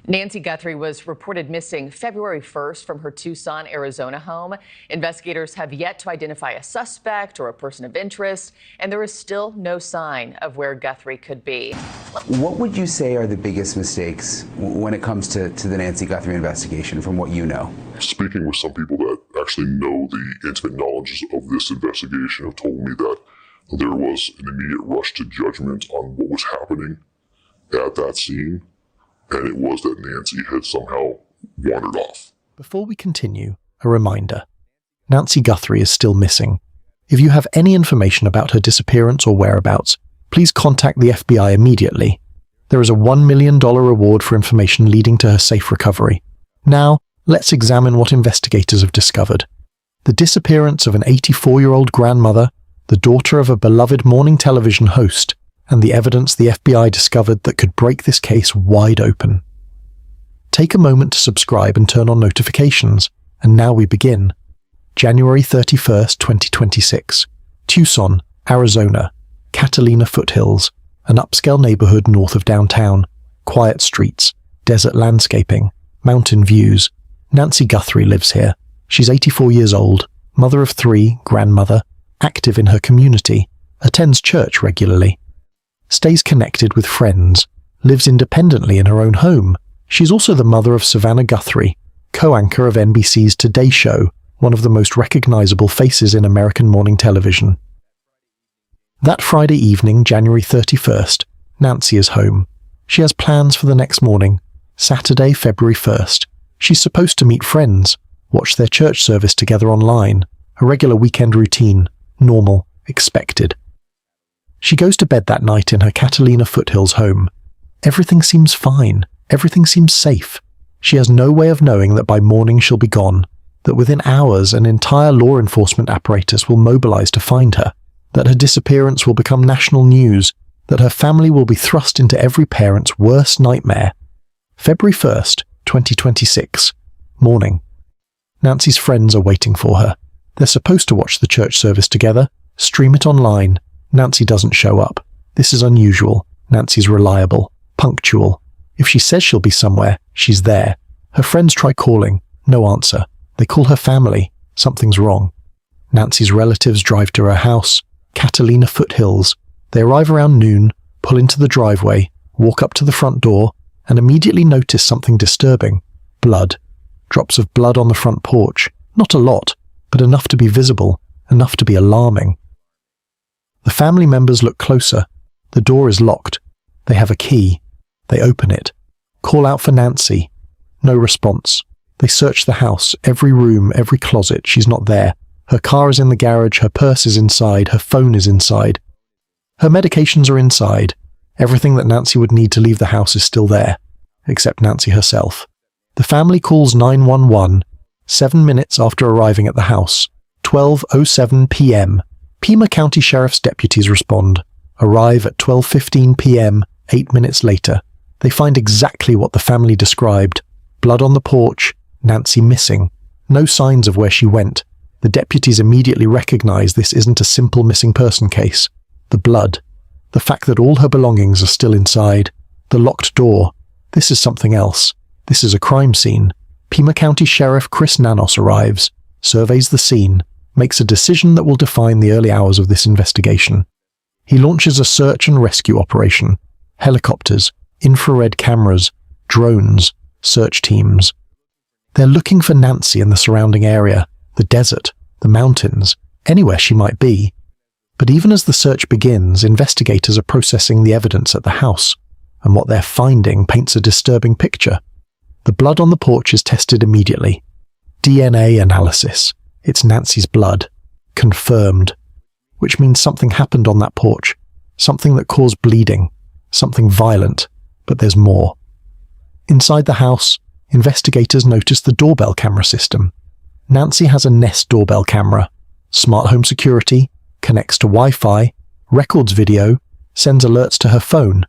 Nancy Guthrie was reported missing February 1st from her Tucson, Arizona home. Investigators have yet to identify a suspect or a person of interest, and there is still no sign of where Guthrie could be. What would you say are the biggest mistakes when it comes to the Nancy Guthrie investigation, from what you know? Speaking with some people that actually know the intimate knowledge of this investigation have told me that there was an immediate rush to judgment on what was happening at that scene. And it was that Nancy had somehow wandered off. Before we continue, a reminder. Nancy Guthrie is still missing. If you have any information about her disappearance or whereabouts, please contact the FBI immediately. There is a $1 million reward for information leading to her safe recovery. Now, let's examine what investigators have discovered. The disappearance of an 84-year-old grandmother, the daughter of a beloved morning television host, and the evidence the FBI discovered that could break this case wide open. Take a moment to subscribe and turn on notifications, and now we begin. January 31st, 2026. Tucson, Arizona. Catalina Foothills, an upscale neighborhood north of downtown. Quiet streets, desert landscaping, mountain views. Nancy Guthrie lives here. She's 84 years old, mother of 3, grandmother, active in her community, attends church regularly, stays connected with friends, lives independently in her own home. She's also the mother of Savannah Guthrie, co-anchor of NBC's Today Show, one of the most recognizable faces in American morning television. That Friday evening, January 31st, Nancy is home. She has plans for the next morning, Saturday, February 1st. She's supposed to meet friends, watch their church service together online, a regular weekend routine, normal, expected. She goes to bed that night in her Catalina Foothills home. Everything seems fine. Everything seems safe. She has no way of knowing that by morning she'll be gone, that within hours an entire law enforcement apparatus will mobilize to find her, that her disappearance will become national news, that her family will be thrust into every parent's worst nightmare. February 1st, 2026. Morning. Nancy's friends are waiting for her. They're supposed to watch the church service together, stream it online. Nancy doesn't show up. This is unusual. Nancy's reliable, punctual. If she says she'll be somewhere, she's there. Her friends try calling. No answer. They call her family. Something's wrong. Nancy's relatives drive to her house, Catalina Foothills. They arrive around noon, pull into the driveway, walk up to the front door, and immediately notice something disturbing. Blood. Drops of blood on the front porch. Not a lot, but enough to be visible, enough to be alarming. The family members look closer. The door is locked. They have a key. They open it. Call out for Nancy. No response. They search the house, every room, every closet. She's not there. Her car is in the garage, her purse is inside, her phone is inside. Her medications are inside. Everything that Nancy would need to leave the house is still there, except Nancy herself. The family calls 911, 7 minutes after arriving at the house, 12:07 p.m. Pima County Sheriff's deputies respond, arrive at 12:15 p.m., 8 minutes later. They find exactly what the family described. Blood on the porch, Nancy missing. No signs of where she went. The deputies immediately recognize this isn't a simple missing person case. The blood. The fact that all her belongings are still inside. The locked door. This is something else. This is a crime scene. Pima County Sheriff Chris Nanos arrives, surveys the scene, makes a decision that will define the early hours of this investigation. He launches a search and rescue operation. Helicopters, infrared cameras, drones, search teams. They're looking for Nancy in the surrounding area, the desert, the mountains, anywhere she might be. But even as the search begins, investigators are processing the evidence at the house, and what they're finding paints a disturbing picture. The blood on the porch is tested immediately. DNA analysis. It's Nancy's blood. Confirmed. Which means something happened on that porch. Something that caused bleeding. Something violent. But there's more. Inside the house, investigators notice the doorbell camera system. Nancy has a Nest doorbell camera. Smart home security, connects to Wi-Fi, records video, sends alerts to her phone.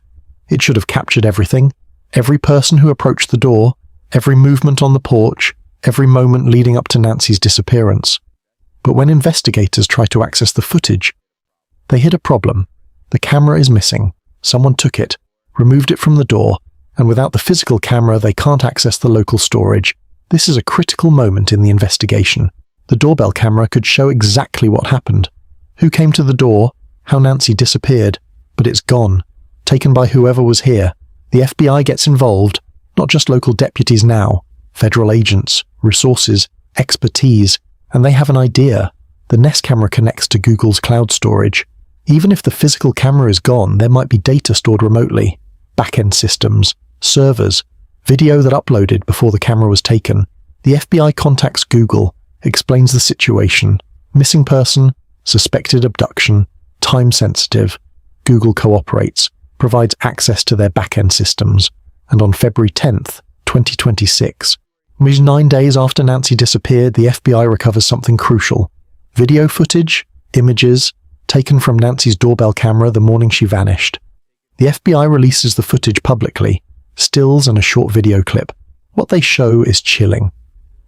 It should have captured everything. Every person who approached the door, every movement on the porch, every moment leading up to Nancy's disappearance. But when investigators try to access the footage, they hit a problem. The camera is missing. Someone took it, removed it from the door, and without the physical camera, they can't access the local storage. This is a critical moment in the investigation. The doorbell camera could show exactly what happened. Who came to the door, how Nancy disappeared, but it's gone, taken by whoever was here. The FBI gets involved, not just local deputies now, federal agents, resources, expertise, and they have an idea. The Nest camera connects to Google's cloud storage. Even if the physical camera is gone, there might be data stored remotely, back-end systems, servers, video that uploaded before the camera was taken. The FBI contacts Google, explains the situation, missing person, suspected abduction, time-sensitive. Google cooperates, provides access to their back-end systems, and on February 10th, 2026, which is 9 days after Nancy disappeared, the FBI recovers something crucial. Video footage, images, taken from Nancy's doorbell camera the morning she vanished. The FBI releases the footage publicly, stills and a short video clip. What they show is chilling.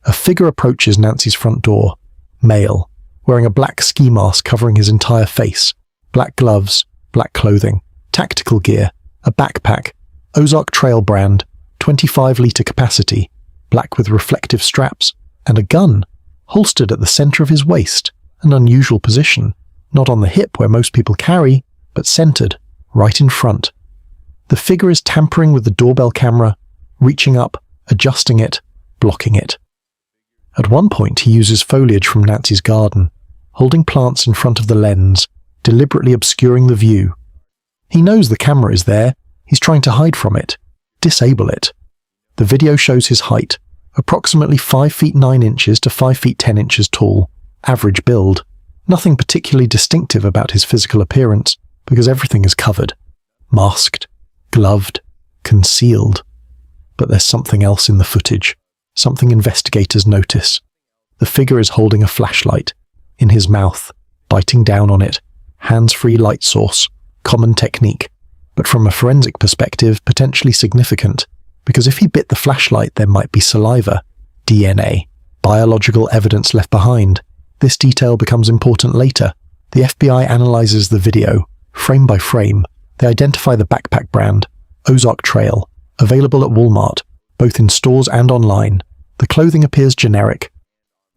A figure approaches Nancy's front door, male, wearing a black ski mask covering his entire face, black gloves, black clothing, tactical gear, a backpack, Ozark Trail brand, 25-litre capacity, black with reflective straps, and a gun, holstered at the centre of his waist, an unusual position, not on the hip where most people carry, but centred, right in front. The figure is tampering with the doorbell camera, reaching up, adjusting it, blocking it. At one point he uses foliage from Nancy's garden, holding plants in front of the lens, deliberately obscuring the view. He knows the camera is there, he's trying to hide from it, disable it. The video shows his height, approximately 5 feet 9 inches to 5 feet 10 inches tall, average build. Nothing particularly distinctive about his physical appearance, because everything is covered, masked, gloved, concealed. But there's something else in the footage, something investigators notice. The figure is holding a flashlight, in his mouth, biting down on it, hands-free light source, common technique, but from a forensic perspective, potentially significant, because if he bit the flashlight, there might be saliva, DNA, biological evidence left behind. This detail becomes important later. The FBI analyzes the video, frame by frame. They identify the backpack brand, Ozark Trail, available at Walmart, both in stores and online. The clothing appears generic.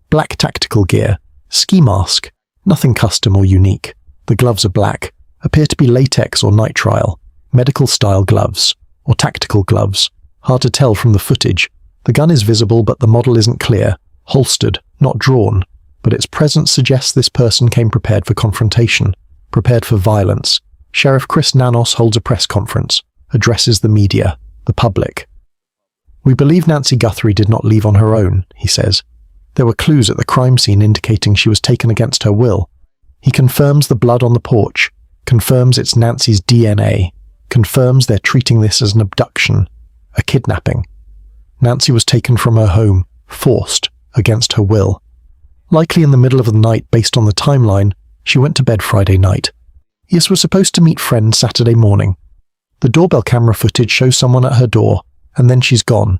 Black tactical gear, ski mask, nothing custom or unique. The gloves are black, appear to be latex or nitrile, medical-style gloves, or tactical gloves. Hard to tell from the footage. The gun is visible, but the model isn't clear, holstered, not drawn. But its presence suggests this person came prepared for confrontation, prepared for violence. Sheriff Chris Nanos holds a press conference, addresses the media, the public. "We believe Nancy Guthrie did not leave on her own," he says. "There were clues at the crime scene indicating she was taken against her will." He confirms the blood on the porch, confirms it's Nancy's DNA, confirms they're treating this as an abduction, a kidnapping. Nancy was taken from her home, forced, against her will. Likely in the middle of the night based on the timeline, she went to bed Friday night. Yes, was supposed to meet friends Saturday morning. The doorbell camera footage shows someone at her door, and then she's gone.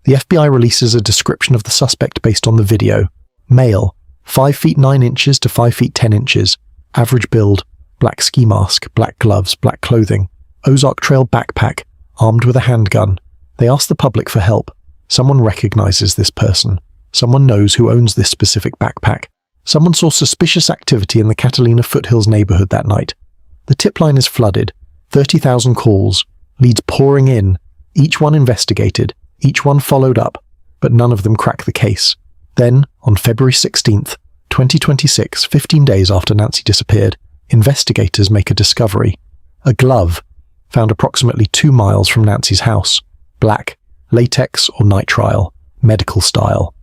The FBI releases a description of the suspect based on the video. Male, 5 feet 9 inches to 5 feet 10 inches, average build, black ski mask, black gloves, black clothing, Ozark Trail backpack, armed with a handgun. They ask the public for help. Someone recognizes this person. Someone knows who owns this specific backpack. Someone saw suspicious activity in the Catalina Foothills neighborhood that night. The tip line is flooded. 30,000 calls, leads pouring in, each one investigated, each one followed up, but none of them crack the case. Then, on February 16th, 2026, 15 days after Nancy disappeared, investigators make a discovery. A glove, found approximately 2 miles from Nancy's house. Black, latex or nitrile, medical style.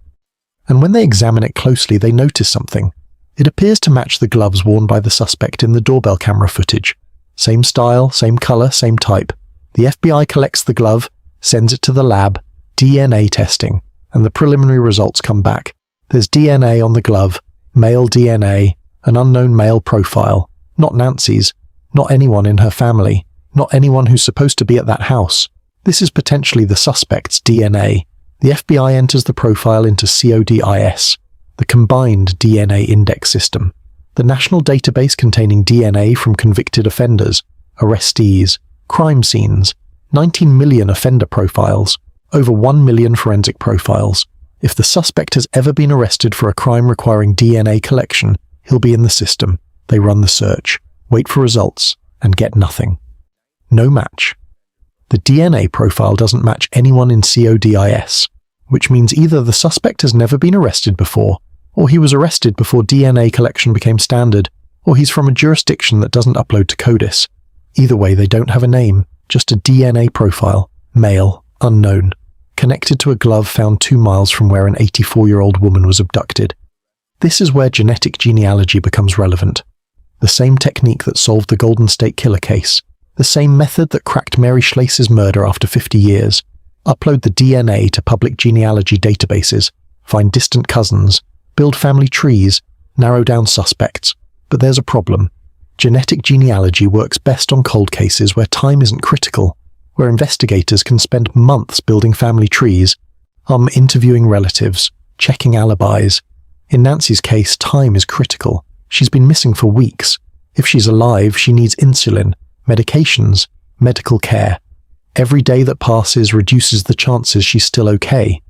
And when they examine it closely, they notice something. It appears to match the gloves worn by the suspect in the doorbell camera footage. Same style, same color, same type. The FBI collects the glove, sends it to the lab, DNA testing, and the preliminary results come back. There's DNA on the glove, male DNA, an unknown male profile, not Nancy's, not anyone in her family, not anyone who's supposed to be at that house. This is potentially the suspect's DNA. The FBI enters the profile into CODIS, the Combined DNA Index System, the national database containing DNA from convicted offenders, arrestees, crime scenes, 19 million offender profiles, over 1 million forensic profiles. If the suspect has ever been arrested for a crime requiring DNA collection, he'll be in the system. They run the search, wait for results, and get nothing. No match. The DNA profile doesn't match anyone in CODIS, which means either the suspect has never been arrested before, or he was arrested before DNA collection became standard, or he's from a jurisdiction that doesn't upload to CODIS. Either way, they don't have a name, just a DNA profile, male, unknown, connected to a glove found 2 miles from where an 84-year-old woman was abducted. This is where genetic genealogy becomes relevant. The same technique that solved the Golden State Killer case, the same method that cracked Mary Schlase's murder after 50 years. Upload the DNA to public genealogy databases, find distant cousins, build family trees, narrow down suspects. But there's a problem. Genetic genealogy works best on cold cases where time isn't critical, where investigators can spend months building family trees, interviewing relatives, checking alibis. In Nancy's case, time is critical. She's been missing for weeks. If she's alive, she needs insulin, medications, medical care. Every day that passes reduces the chances she's still okay.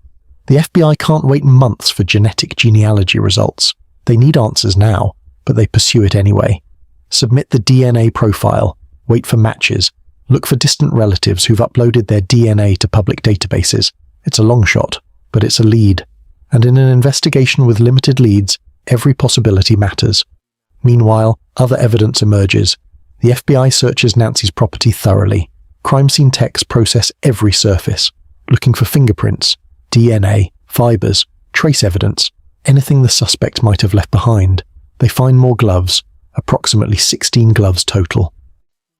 The FBI can't wait months for genetic genealogy results. They need answers now, but they pursue it anyway. Submit the DNA profile, wait for matches, look for distant relatives who've uploaded their DNA to public databases. It's a long shot, but it's a lead. And in an investigation with limited leads, every possibility matters. Meanwhile, other evidence emerges. The FBI searches Nancy's property thoroughly. Crime scene techs process every surface, looking for fingerprints, DNA, fibers, trace evidence, anything the suspect might have left behind. They find more gloves, approximately 16 gloves total,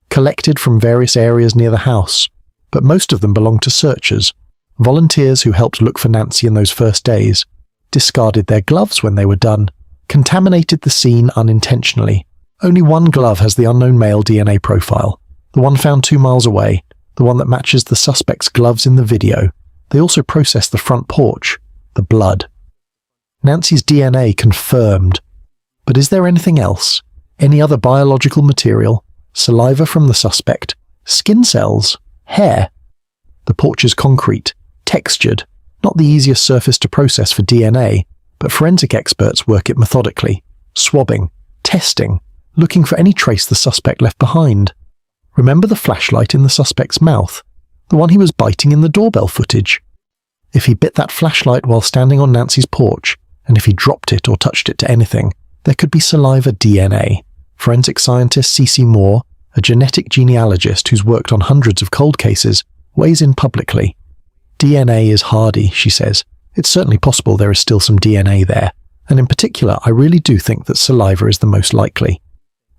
collected from various areas near the house, but most of them belong to searchers. Volunteers who helped look for Nancy in those first days discarded their gloves when they were done, contaminated the scene unintentionally. Only one glove has the unknown male DNA profile, the one found 2 miles away, the one that matches the suspect's gloves in the video. They also processed the front porch, the blood. Nancy's DNA confirmed. But is there anything else? Any other biological material? Saliva from the suspect? Skin cells? Hair? The porch is concrete, textured, not the easiest surface to process for DNA, but forensic experts work it methodically, swabbing, testing, looking for any trace the suspect left behind. Remember the flashlight in the suspect's mouth? The one he was biting in the doorbell footage? If he bit that flashlight while standing on Nancy's porch, and if he dropped it or touched it to anything, there could be saliva DNA. Forensic scientist C.C. Moore, a genetic genealogist who's worked on hundreds of cold cases, weighs in publicly. DNA is hardy, she says. It's certainly possible there is still some DNA there, and in particular, I really do think that saliva is the most likely.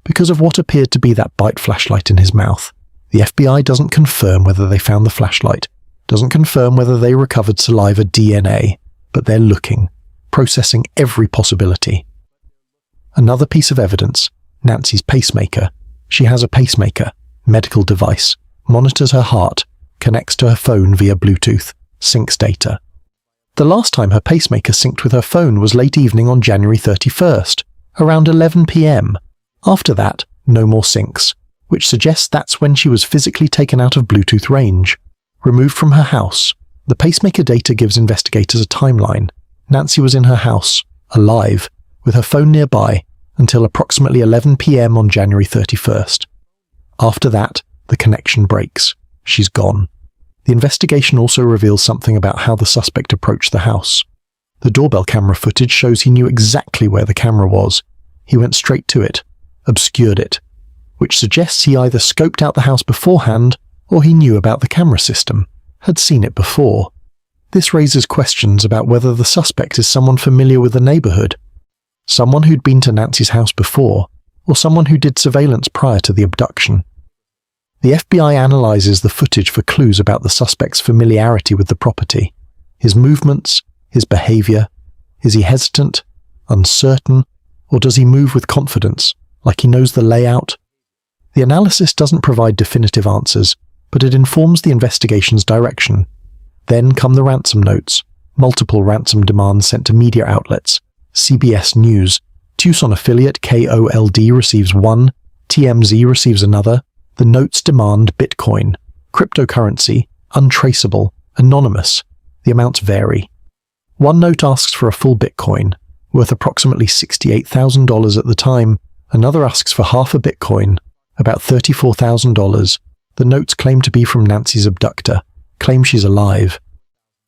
Because of what appeared to be that bite flashlight in his mouth, the FBI doesn't confirm whether they found the flashlight, doesn't confirm whether they recovered saliva DNA, but they're looking, processing every possibility. Another piece of evidence, Nancy's pacemaker. She has a pacemaker, medical device, monitors her heart, connects to her phone via Bluetooth, syncs data. The last time her pacemaker synced with her phone was late evening on January 31st, around 11 p.m. After that, no more syncs, which suggests that's when she was physically taken out of Bluetooth range, removed from her house. The pacemaker data gives investigators a timeline. Nancy was in her house, alive, with her phone nearby, until approximately 11 p.m. on January 31st. After that, the connection breaks. She's gone. The investigation also reveals something about how the suspect approached the house. The doorbell camera footage shows he knew exactly where the camera was. He went straight to it, obscured it, which suggests he either scoped out the house beforehand or he knew about the camera system, had seen it before. This raises questions about whether the suspect is someone familiar with the neighborhood, someone who'd been to Nancy's house before, or someone who did surveillance prior to the abduction. The FBI analyzes the footage for clues about the suspect's familiarity with the property, his movements, his behavior. Is he hesitant, uncertain, or does he move with confidence, like he knows the layout? The analysis doesn't provide definitive answers, but it informs the investigation's direction. Then come the ransom notes, multiple ransom demands sent to media outlets. CBS News, Tucson affiliate KOLD receives one, TMZ receives another. The notes demand Bitcoin, Cryptocurrency, untraceable, anonymous. The amounts vary. One note asks for a full Bitcoin, worth approximately $68,000 at the time. Another asks for half a Bitcoin, about $34,000. The notes claim to be from Nancy's abductor, claim she's alive.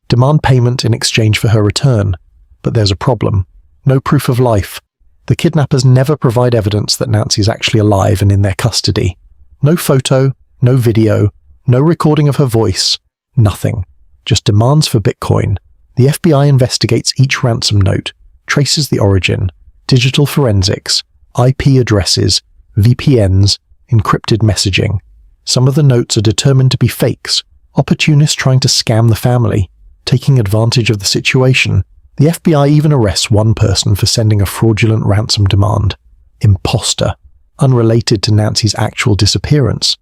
Demand payment in exchange for her return. But there's a problem. No proof of life. The kidnappers never provide evidence that Nancy's actually alive and in their custody. No photo, no video, no recording of her voice, nothing. Just demands for Bitcoin. The FBI investigates each ransom note, traces the origin, digital forensics, IP addresses, VPNs, encrypted messaging. Some of the notes are determined to be fakes, opportunists trying to scam the family, taking advantage of the situation. The FBI even arrests one person for sending a fraudulent ransom demand. Imposter, unrelated to Nancy's actual disappearance.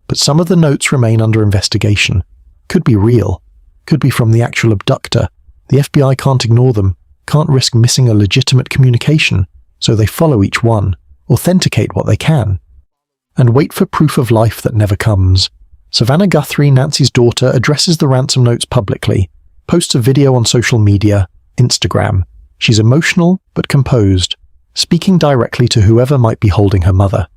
But some of the notes remain under investigation. Could be real. Could be from the actual abductor. The FBI can't ignore them, can't risk missing a legitimate communication, so they follow each one, authenticate what they can, and wait for proof of life that never comes. Savannah Guthrie, Nancy's daughter, addresses the ransom notes publicly, posts a video on social media, Instagram. She's emotional but composed, speaking directly to whoever might be holding her mother.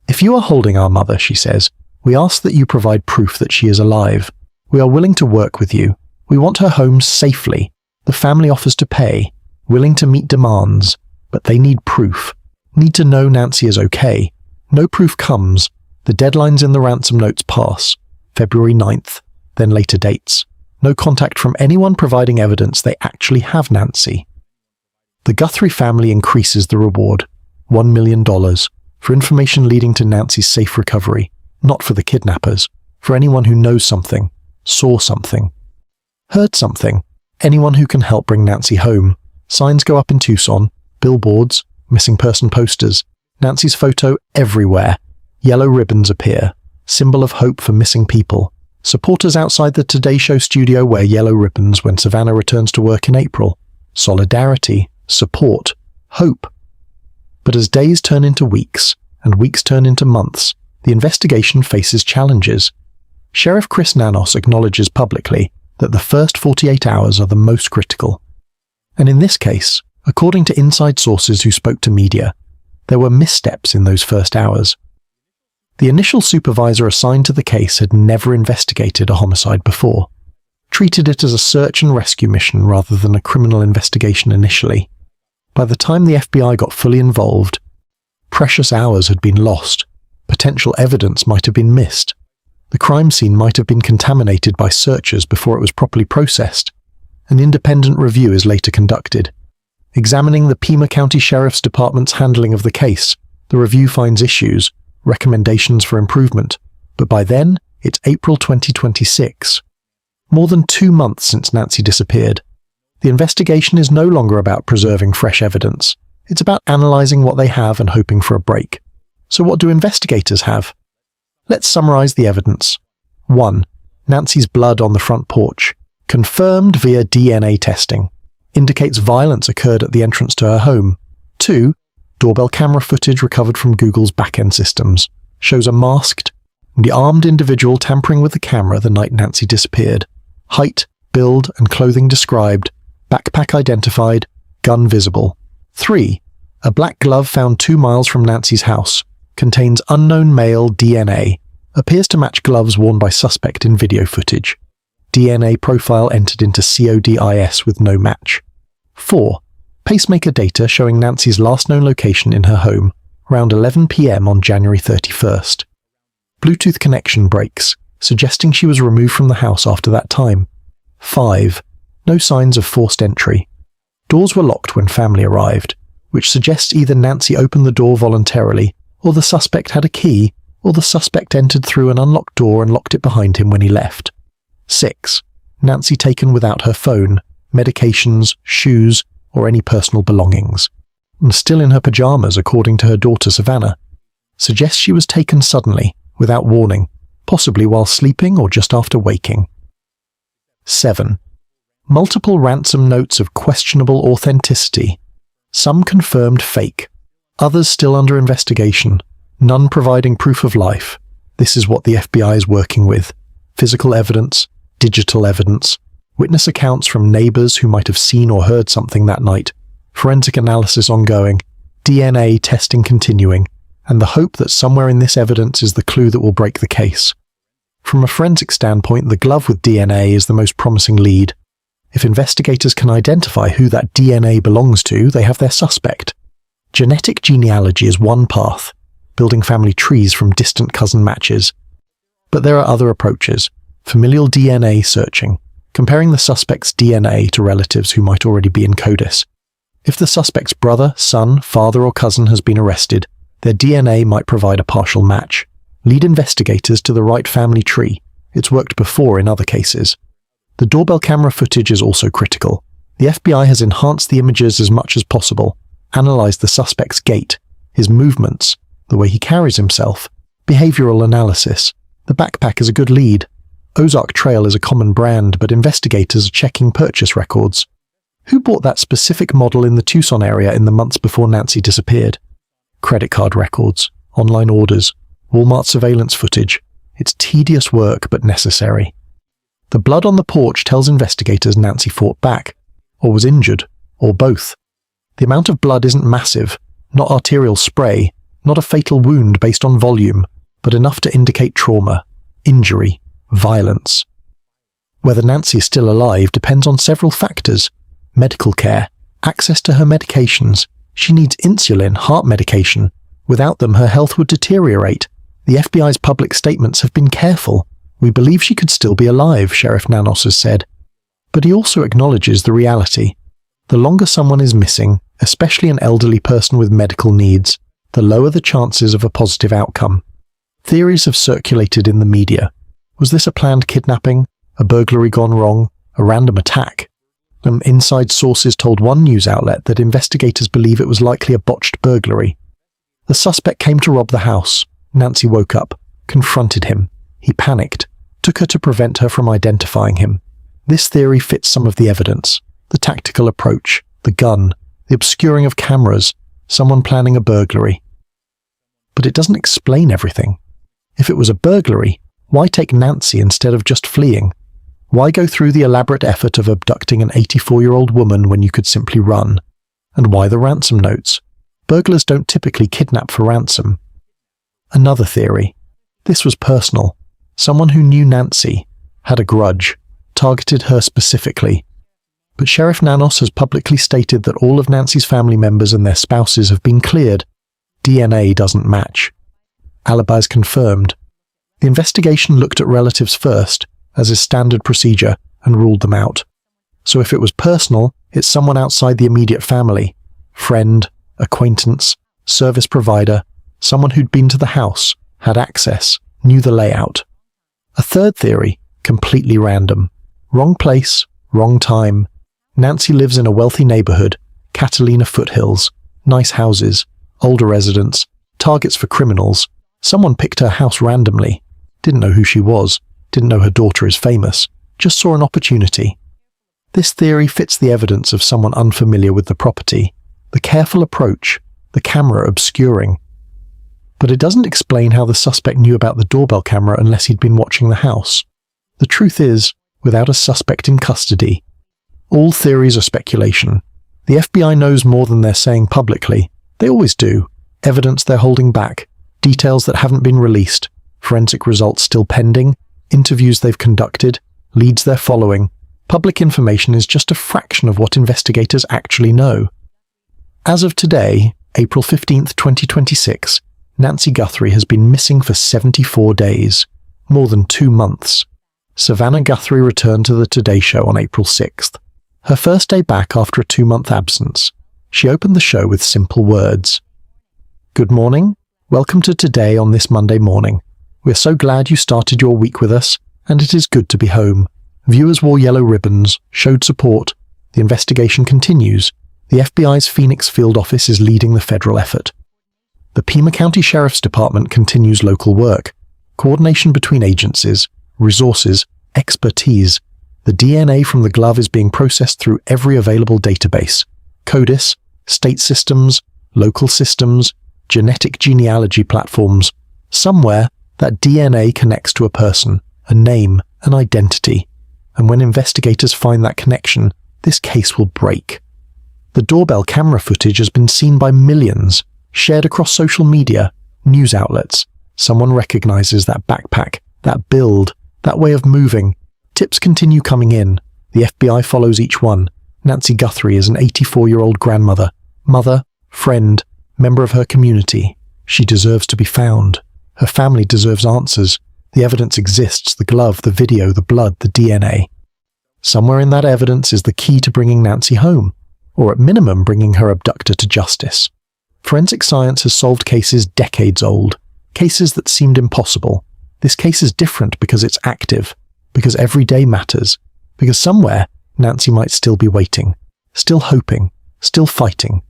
"If you are holding our mother," she says, "we ask that you provide proof that she is alive. We are willing to work with you. We want her home safely. The family offers to pay, willing to meet demands, but they need proof. Need to know Nancy is okay. No proof comes. The deadlines in the ransom notes pass, February 9th, then later dates. No contact from anyone providing evidence they actually have Nancy." The Guthrie family increases the reward, $1 million, for information leading to Nancy's safe recovery, not for the kidnappers, for anyone who knows something, saw something, heard something, anyone who can help bring Nancy home. Signs go up in Tucson, billboards, missing person posters, Nancy's photo everywhere. Yellow ribbons appear, symbol of hope for missing people. Supporters outside the Today Show studio wear yellow ribbons when Savannah returns to work in April. Solidarity, support, hope. But as days turn into weeks, and weeks turn into months, the investigation faces challenges. Sheriff Chris Nanos acknowledges publicly that the first 48 hours are the most critical. And in this case, according to inside sources who spoke to media, there were missteps in those first hours. The initial supervisor assigned to the case had never investigated a homicide before, treated it as a search and rescue mission rather than a criminal investigation initially. By the time the FBI got fully involved, precious hours had been lost, potential evidence might have been missed, the crime scene might have been contaminated by searchers before it was properly processed. An independent review is later conducted. Examining the Pima County Sheriff's Department's handling of the case, the review finds issues, recommendations for improvement, but by then, it's April 2026. More than 2 months since Nancy disappeared. The investigation is no longer about preserving fresh evidence. It's about analyzing what they have and hoping for a break. So what do investigators have? Let's summarize the evidence. 1. Nancy's blood on the front porch, confirmed via DNA testing, indicates violence occurred at the entrance to her home. 2. Doorbell camera footage recovered from Google's back-end systems shows a masked and armed individual tampering with the camera the night Nancy disappeared. Height, build, and clothing described, backpack identified, gun visible. 3. A black glove found 2 miles from Nancy's house, contains unknown male DNA, appears to match gloves worn by suspect in video footage. DNA profile entered into CODIS with no match. 4. Pacemaker data showing Nancy's last known location in her home, around 11 p.m. on January 31st. Bluetooth connection breaks, suggesting she was removed from the house after that time. 5. No signs of forced entry. Doors were locked when family arrived, which suggests either Nancy opened the door voluntarily, or the suspect had a key, or the suspect entered through an unlocked door and locked it behind him when he left. 6. Nancy taken without her phone, medications, shoes, or any personal belongings. And still in her pajamas, according to her daughter Savannah. Suggests she was taken suddenly, without warning, possibly while sleeping or just after waking. 7. Multiple ransom notes of questionable authenticity. Some confirmed fake, others still under investigation, none providing proof of life, This is what the FBI is working with: physical evidence, digital evidence, witness accounts from neighbors who might have seen or heard something that night, forensic analysis ongoing, DNA testing continuing, and the hope that somewhere in this evidence is the clue that will break the case. From a forensic standpoint, the glove with DNA is the most promising lead. If investigators can identify who that DNA belongs to, they have their suspect. Genetic genealogy is one path, building family trees from distant cousin matches. But there are other approaches: familial DNA searching, comparing the suspect's DNA to relatives who might already be in CODIS. If the suspect's brother, son, father, or cousin has been arrested, their DNA might provide a partial match. Lead investigators to the right family tree. It's worked before in other cases. The doorbell camera footage is also critical. The FBI has enhanced the images as much as possible, analyzed the suspect's gait, his movements, the way he carries himself, behavioral analysis. The backpack is a good lead. Ozark Trail is a common brand, but investigators are checking purchase records. Who bought that specific model in the Tucson area in the months before Nancy disappeared? Credit card records, online orders, Walmart surveillance footage. It's tedious work, but necessary. The blood on the porch tells investigators Nancy fought back, or was injured, or both. The amount of blood isn't massive, not arterial spray, not a fatal wound based on volume, but enough to indicate trauma, injury, violence. Whether Nancy is still alive depends on several factors: medical care, access to her medications. She needs insulin, heart medication. Without them, her health would deteriorate. The FBI's public statements have been careful. We believe she could still be alive, Sheriff Nanos has said. But he also acknowledges the reality. The longer someone is missing, especially an elderly person with medical needs, the lower the chances of a positive outcome. Theories have circulated in the media. Was this a planned kidnapping? A burglary gone wrong? A random attack? Inside sources told one news outlet that investigators believe it was likely a botched burglary. The suspect came to rob the house. Nancy woke up, confronted him. He panicked, took her to prevent her from identifying him. This theory fits some of the evidence: the tactical approach, the gun, the obscuring of cameras, someone planning a burglary. But it doesn't explain everything. If it was a burglary, why take Nancy instead of just fleeing? Why go through the elaborate effort of abducting an 84-year-old woman when you could simply run? And why the ransom notes? Burglars don't typically kidnap for ransom. Another theory. This was personal. Someone who knew Nancy, had a grudge, targeted her specifically. But Sheriff Nanos has publicly stated that all of Nancy's family members and their spouses have been cleared. DNA doesn't match. Alibis confirmed. The investigation looked at relatives first, as is standard procedure, and ruled them out. So if it was personal, it's someone outside the immediate family. Friend, acquaintance, service provider, someone who'd been to the house, had access, knew the layout. A third theory, completely random. Wrong place, wrong time. Nancy lives in a wealthy neighborhood, Catalina foothills, nice houses, older residents, targets for criminals. Someone picked her house randomly, didn't know who she was, didn't know her daughter is famous, just saw an opportunity. This theory fits the evidence of someone unfamiliar with the property, the careful approach, the camera obscuring. But it doesn't explain how the suspect knew about the doorbell camera unless he'd been watching the house. The truth is, without a suspect in custody, all theories are speculation. The FBI knows more than they're saying publicly. They always do. Evidence they're holding back, details that haven't been released, forensic results still pending, interviews they've conducted, leads they're following. Public information is just a fraction of what investigators actually know. As of today, April 15th, 2026, Nancy Guthrie has been missing for 74 days, more than 2 months. Savannah Guthrie returned to the Today Show on April 6th. Her first day back after a 2-month absence. She opened the show with simple words. "Good morning. Welcome to Today on this Monday morning. We're so glad you started your week with us, and it is good to be home. Viewers wore yellow ribbons, showed support. The investigation continues. The FBI's Phoenix field office is leading the federal effort. The Pima County Sheriff's Department continues local work. Coordination between agencies, resources, expertise. The DNA from the glove is being processed through every available database. CODIS, state systems, local systems, genetic genealogy platforms. Somewhere, That DNA connects to a person, a name, an identity. And when investigators find that connection, this case will break. The doorbell camera footage has been seen by millions, shared across social media, news outlets. Someone recognizes that backpack, that build, that way of moving. Tips continue coming in. The FBI follows each one. Nancy Guthrie is an 84-year-old grandmother, mother, friend, member of her community. She deserves to be found. Her family deserves answers. The evidence exists, the glove, the video, the blood, the DNA. Somewhere in that evidence is the key to bringing Nancy home, or at minimum bringing her abductor to justice. Forensic science has solved cases decades old, cases that seemed impossible. This case is different because it's active, because every day matters, because somewhere Nancy might still be waiting, still hoping, still fighting.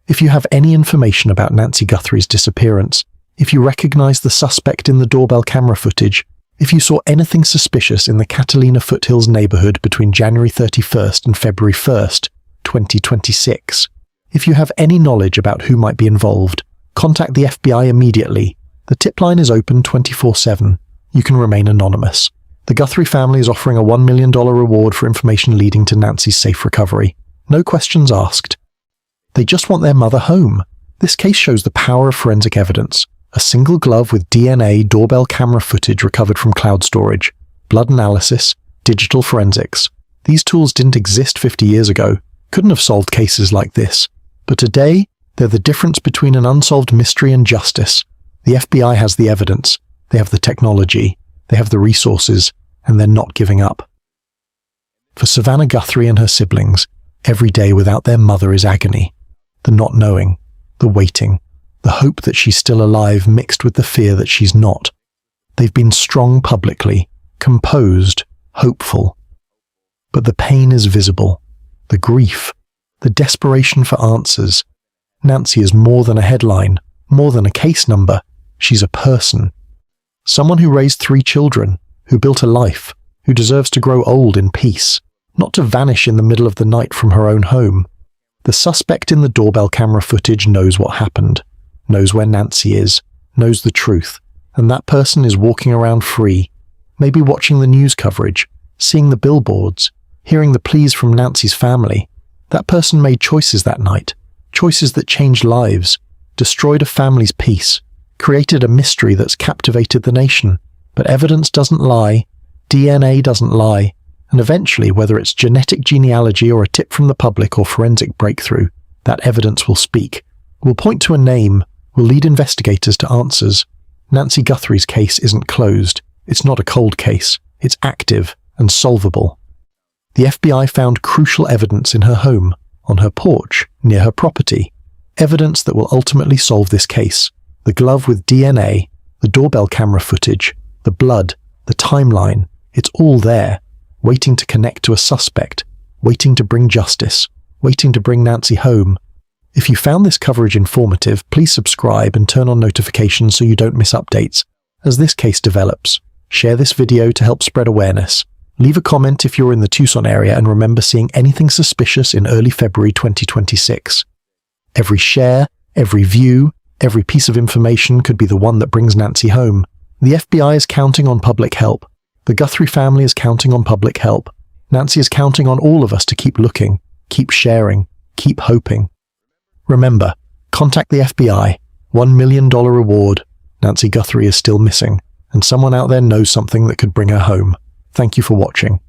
If you have any information about Nancy Guthrie's disappearance, if you recognize the suspect in the doorbell camera footage, if you saw anything suspicious in the Catalina Foothills neighborhood between January 31st and February 1st, 2026, if you have any knowledge about who might be involved, contact the FBI immediately. The tip line is open 24/7. You can remain anonymous. The Guthrie family is offering a $1 million reward for information leading to Nancy's safe recovery. No questions asked. They just want their mother home. This case shows the power of forensic evidence. A single glove with DNA, doorbell camera footage recovered from cloud storage, blood analysis, digital forensics. These tools didn't exist 50 years ago, couldn't have solved cases like this. But today, they're the difference between an unsolved mystery and justice. The FBI has the evidence, they have the technology, they have the resources, and they're not giving up. For Savannah Guthrie and her siblings, every day without their mother is agony. The not knowing, the waiting, the hope that she's still alive mixed with the fear that she's not. They've been strong publicly, composed, hopeful. But the pain is visible, the grief, the desperation for answers. Nancy is more than a headline, more than a case number. She's a person. Someone who raised 3 children, who built a life, who deserves to grow old in peace, not to vanish in the middle of the night from her own home. The suspect in the doorbell camera footage knows what happened, knows where Nancy is, knows the truth, and that person is walking around free, maybe watching the news coverage, seeing the billboards, hearing the pleas from Nancy's family. That person made choices that night, choices that changed lives, destroyed a family's peace, created a mystery that's captivated the nation. But evidence doesn't lie, DNA doesn't lie, and eventually, whether it's genetic genealogy or a tip from the public or forensic breakthrough, that evidence will speak, will point to a name, will lead investigators to answers. Nancy Guthrie's case isn't closed. It's not a cold case. It's active and solvable. The FBI found crucial evidence in her home, on her porch, near her property. Evidence that will ultimately solve this case. The glove with DNA, the doorbell camera footage, the blood, the timeline. It's all there, waiting to connect to a suspect, waiting to bring justice, waiting to bring Nancy home. If you found this coverage informative, please subscribe and turn on notifications so you don't miss updates as this case develops. Share this video to help spread awareness. Leave a comment if you're in the Tucson area and remember seeing anything suspicious in early February 2026. Every share, every view, every piece of information could be the one that brings Nancy home. The FBI is counting on public help. The Guthrie family is counting on public help. Nancy is counting on all of us to keep looking, keep sharing, keep hoping. Remember, contact the FBI. $1 million reward. Nancy Guthrie is still missing, and someone out there knows something that could bring her home. Thank you for watching.